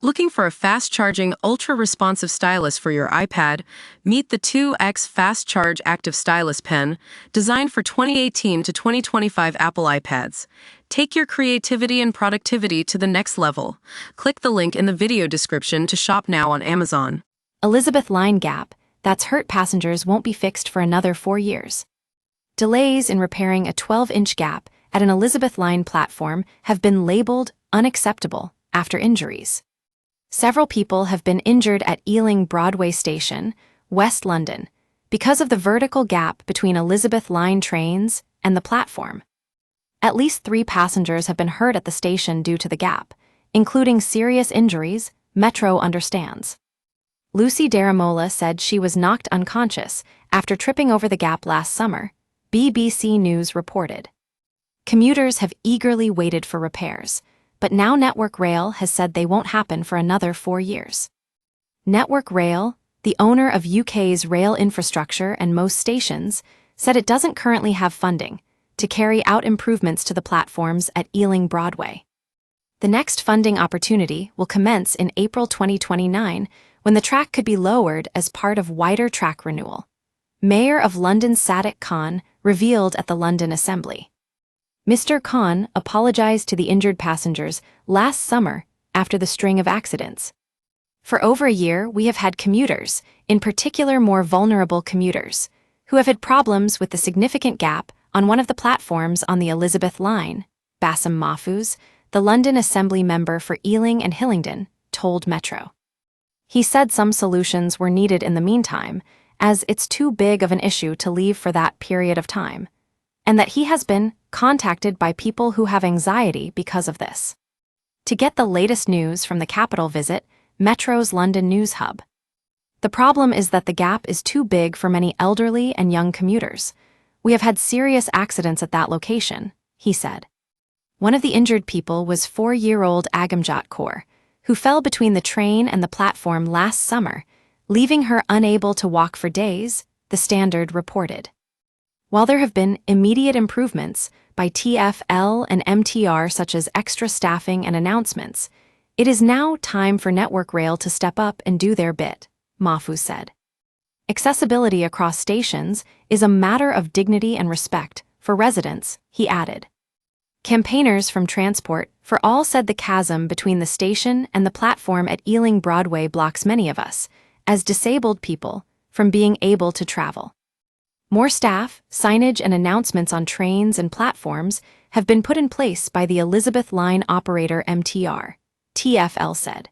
Looking for a fast-charging, ultra-responsive stylus for your iPad? Meet the 2X Fast Charge Active Stylus Pen, designed for 2018 to 2025 Apple iPads. Take your creativity and productivity to the next level. Click the link in the video description to shop now on Amazon. Elizabeth Line gap that's hurt passengers won't be fixed for another 4 years. Delays in repairing a 12-inch gap at an Elizabeth Line platform have been labeled unacceptable after injuries. Several people have been injured at Ealing Broadway Station, West London, because of the vertical gap between Elizabeth Line trains and the platform. At least 3 passengers have been hurt at the station due to the gap, including serious injuries, Metro understands. Lucy Daramola said she was knocked unconscious after tripping over the gap last summer, BBC News reported. Commuters have eagerly waited for repairs, but now Network Rail has said they won't happen for another 4 years. Network Rail, the owner of UK's rail infrastructure and most stations, said it doesn't currently have funding to carry out improvements to the platforms at Ealing Broadway. The next funding opportunity will commence in April 2029, when the track could be lowered as part of wider track renewal. Mayor of London Sadiq Khan revealed at the London Assembly. Mr. Khan apologized to the injured passengers last summer after the string of accidents. For over a year, we have had commuters, in particular more vulnerable commuters, who have had problems with the significant gap on one of the platforms on the Elizabeth Line, Bassem Mahfouz, the London Assembly member for Ealing and Hillingdon, told Metro. He said some solutions were needed in the meantime, as it's too big of an issue to leave for that period of time, and that he has been contacted by people who have anxiety because of this. To get the latest news from the capital, visit Metro's London News Hub. The problem is that the gap is too big for many elderly and young commuters. We have had serious accidents at that location, he said. One of the injured people was 4-year-old Agamjot Kaur, who fell between the train and the platform last summer, leaving her unable to walk for days, the Standard reported. While there have been immediate improvements by TfL and MTR such as extra staffing and announcements, it is now time for Network Rail to step up and do their bit, Mahfouz said. Accessibility across stations is a matter of dignity and respect for residents, he added. Campaigners from Transport for All said the chasm between the station and the platform at Ealing Broadway blocks many of us, as disabled people, from being able to travel. More staff, signage and announcements on trains and platforms have been put in place by the Elizabeth Line operator MTR, TfL said.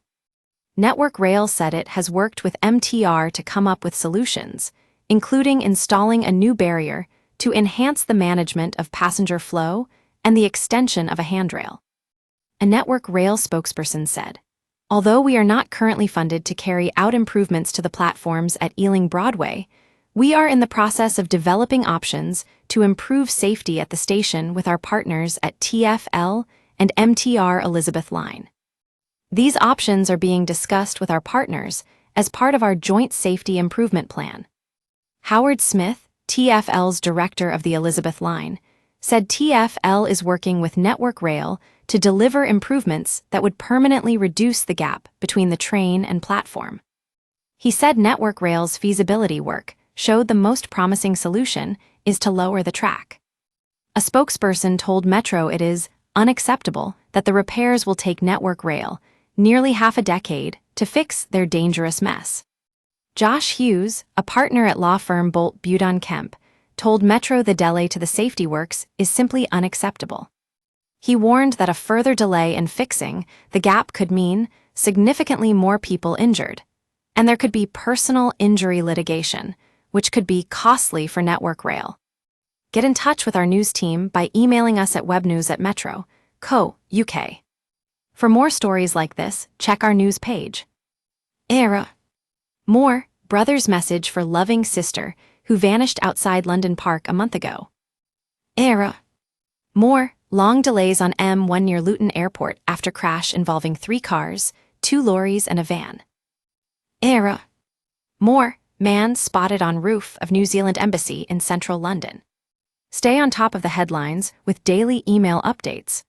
Network Rail said it has worked with MTR to come up with solutions, including installing a new barrier to enhance the management of passenger flow and the extension of a handrail. A Network Rail spokesperson said, "Although we are not currently funded to carry out improvements to the platforms at Ealing Broadway, we are in the process of developing options to improve safety at the station with our partners at TfL and MTR Elizabeth Line. These options are being discussed with our partners as part of our joint safety improvement plan." Howard Smith, TfL's director of the Elizabeth Line, said TfL is working with Network Rail to deliver improvements that would permanently reduce the gap between the train and platform. He said Network Rail's feasibility work showed the most promising solution is to lower the track. A spokesperson told Metro it is unacceptable that the repairs will take Network Rail nearly half a decade to fix their dangerous mess. Josh Hughes, a partner at law firm Bolt Budon Kemp, told Metro the delay to the safety works is simply unacceptable. He warned that a further delay in fixing the gap could mean significantly more people injured, and there could be personal injury litigation, which could be costly for Network Rail. Get in touch with our news team by emailing us at webnews@metro.co.uk. For more stories like this, check our news page. Era. More, brother's message for loving sister who vanished outside London Park a month ago. Era. More, long delays on M1 near Luton Airport after crash involving 3 cars, 2 lorries and a van. Era. More, man spotted on roof of New Zealand Embassy in central London. Stay on top of the headlines with daily email updates.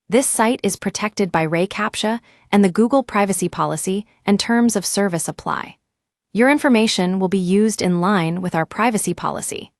This site is protected by Ray CAPTCHA and the Google privacy policy and terms of service apply. Your information will be used in line with our privacy policy.